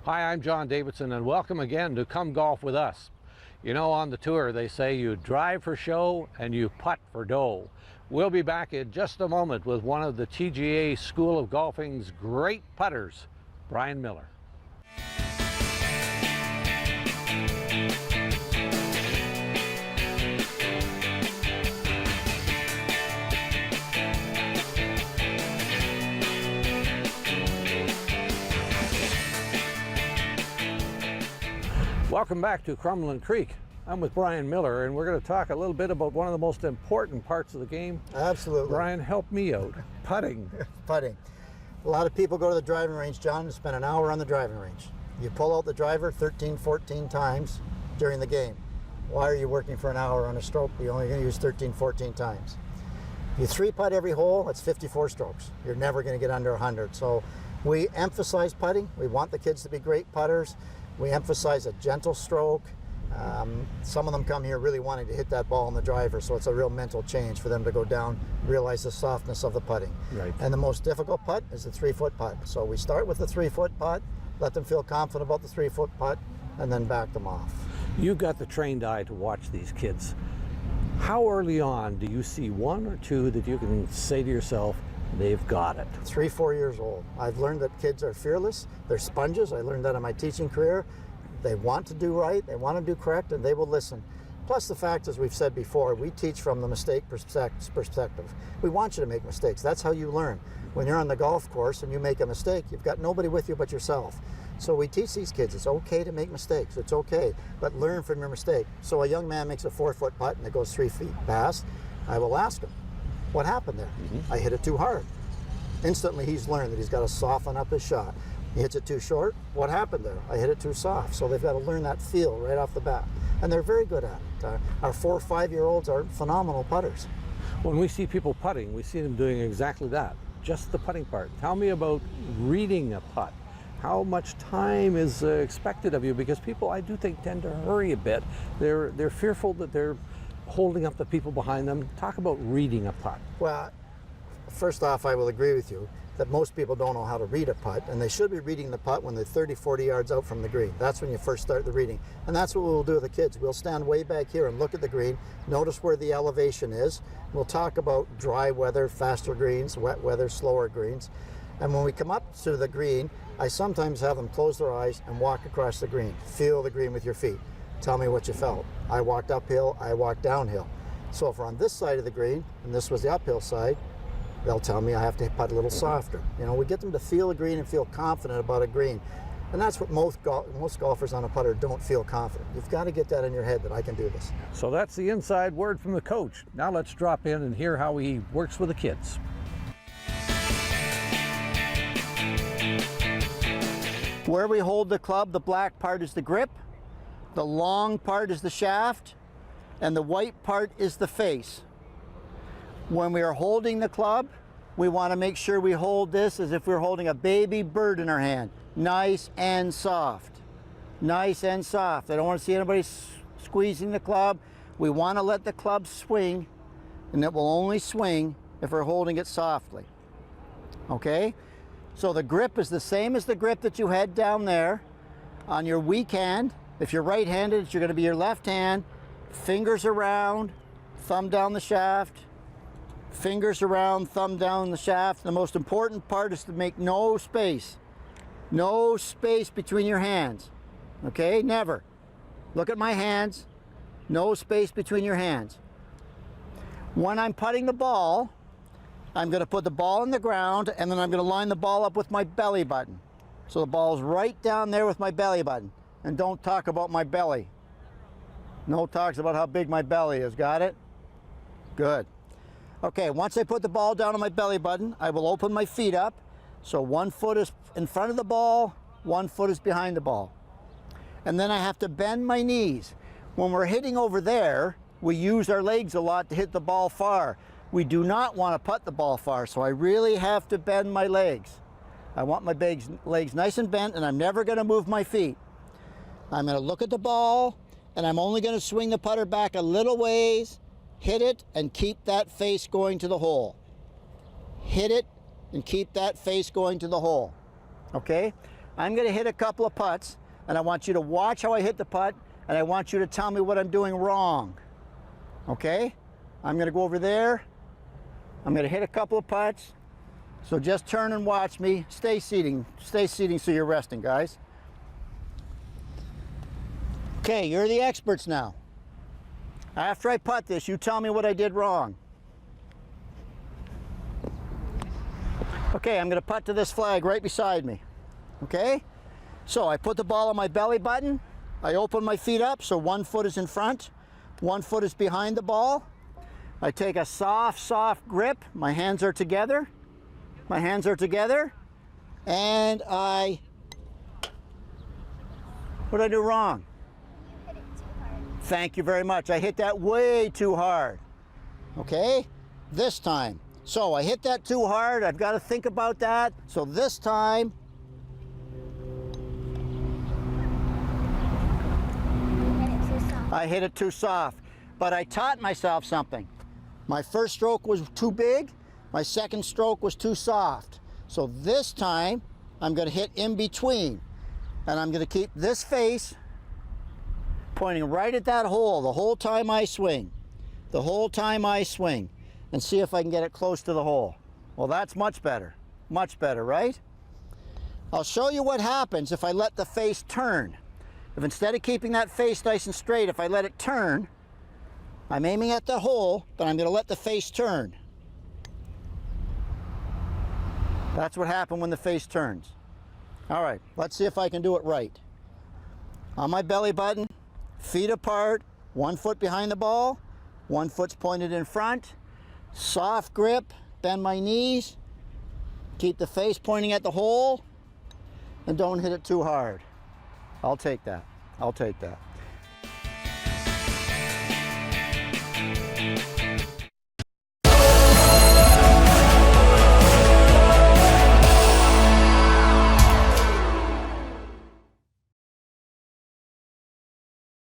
Hi, I'm John Davidson, and welcome again to Come Golf With Us. You know, on the tour they say you drive for show and you putt for dough. We'll be back in just a moment with one of the TGA School of Golfing's great putters, Brian Miller. Welcome back to Crumlin Creek. I'm with Brian Miller, and we're going to talk a little bit about one of the most important parts of the game. Absolutely. Brian, help me out. Putting. Putting. A lot of people go to the driving range, John, and spend an hour on the driving range. You pull out the driver 13, 14 times during the game. Why are you working for an hour on a stroke you're only going to use 13, 14 times? You three putt every hole, that's 54 strokes. You're never going to get under 100. So we emphasize putting. We want the kids to be great putters. We emphasize a gentle stroke. Some of them come here really wanting to hit that ball in the driver, so it's a real mental change for them to go down, realize the softness of the putting. Right. And the most difficult putt is the 3-foot putt. So we start with the 3-foot putt, let them feel confident about the 3-foot putt, and then back them off. You've got the trained eye to watch these kids. How early on do you see one or two that you can say to yourself, they've got it? 3, 4 years old. I've learned that kids are fearless. They're sponges. I learned that in my teaching career. They want to do right, they want to do correct, and they will listen. Plus the fact, as we've said before, we teach from the mistake perspective. We want you to make mistakes. That's how you learn. When you're on the golf course and you make a mistake, you've got nobody with you but yourself. So we teach these kids it's okay to make mistakes. It's okay, but learn from your mistake. So a young man makes a 4-foot putt and it goes 3 feet past. I will ask him, what happened there? I hit it too hard. Instantly he's learned that he's got to soften up his shot. He hits it too short. What happened there? I hit it too soft. So they've got to learn that feel right off the bat. And they're very good at it. Our 4 or 5-year-olds are phenomenal putters. When we see people putting, we see them doing exactly that, just the putting part. Tell me about reading a putt. How much time is expected of you? Because people, I do think, tend to hurry a bit. They're fearful that they're holding up the people behind them. Talk about reading a putt. Well, first off, I will agree with you that most people don't know how to read a putt, and they should be reading the putt when they're 30, 40 yards out from the green. That's when you first start the reading. And that's what we'll do with the kids. We'll stand way back here and look at the green, notice where the elevation is. We'll talk about dry weather, faster greens, wet weather, slower greens. And when we come up to the green, I sometimes have them close their eyes and walk across the green. Feel the green with your feet. Tell me what you felt. I walked uphill, I walked downhill. So if we're on this side of the green, and this was the uphill side, they'll tell me I have to putt a little softer. You know, we get them to feel a green and feel confident about a green. And that's what most golfers on a putter don't feel confident. You've got to get that in your head that I can do this. So that's the inside word from the coach. Now let's drop in and hear how he works with the kids. Where we hold the club, the black part is the grip, the long part is the shaft, and the white part is the face. When we are holding the club, we want to make sure we hold this as if we're holding a baby bird in our hand. Nice and soft. Nice and soft. I don't want to see anybody squeezing the club. We want to let the club swing, and it will only swing if we're holding it softly. Okay? So the grip is the same as the grip that you had down there on your weak hand. If you're right-handed, it's going to be your left hand. Fingers around, thumb down the shaft. Fingers around, thumb down the shaft. The most important part is to make no space. No space between your hands. Okay? Never. Look at my hands. No space between your hands. When I'm putting the ball, I'm going to put the ball in the ground, and then I'm going to line the ball up with my belly button. So the ball's right down there with my belly button. And don't talk about my belly. No talks about how big my belly is. Got it? Good. Okay, once I put the ball down on my belly button, I will open my feet up. So 1 foot is in front of the ball, 1 foot is behind the ball. And then I have to bend my knees. When we're hitting over there, we use our legs a lot to hit the ball far. We do not want to putt the ball far, so I really have to bend my legs. I want my legs nice and bent, and I'm never going to move my feet. I'm going to look at the ball, and I'm only going to swing the putter back a little ways, hit it, and keep that face going to the hole. Hit it, and keep that face going to the hole. Okay? I'm going to hit a couple of putts, and I want you to watch how I hit the putt, and I want you to tell me what I'm doing wrong. Okay? I'm going to go over there. I'm going to hit a couple of putts. So just turn and watch me. Stay seating so you're resting, guys. Okay, you're the experts now. After I putt this, you tell me what I did wrong. Okay, I'm going to putt to this flag right beside me. Okay? So I put the ball on my belly button. I open my feet up so one foot is in front, one foot is behind the ball. I take a soft grip. My hands are together. My hands are together. And what did I do wrong? You hit it too hard. Thank you very much. I hit that way too hard. Okay? This time. So I hit that too hard. I've got to think about that. So this time, You hit it too soft. I hit it too soft. But I taught myself something. My first stroke was too big. My second stroke was too soft. So this time, I'm going to hit in between. And I'm going to keep this face pointing right at that hole the whole time I swing. The whole time I swing. And see if I can get it close to the hole. Well, that's much better. Much better, right? I'll show you what happens if I let the face turn. If instead of keeping that face nice and straight, if I let it turn, I'm aiming at the hole, but I'm going to let the face turn. That's what happened when the face turns. All right, let's see if I can do it right. On my belly button, feet apart, 1 foot behind the ball, 1 foot's pointed in front. Soft grip, bend my knees, keep the face pointing at the hole, and don't hit it too hard. I'll take that. I'll take that.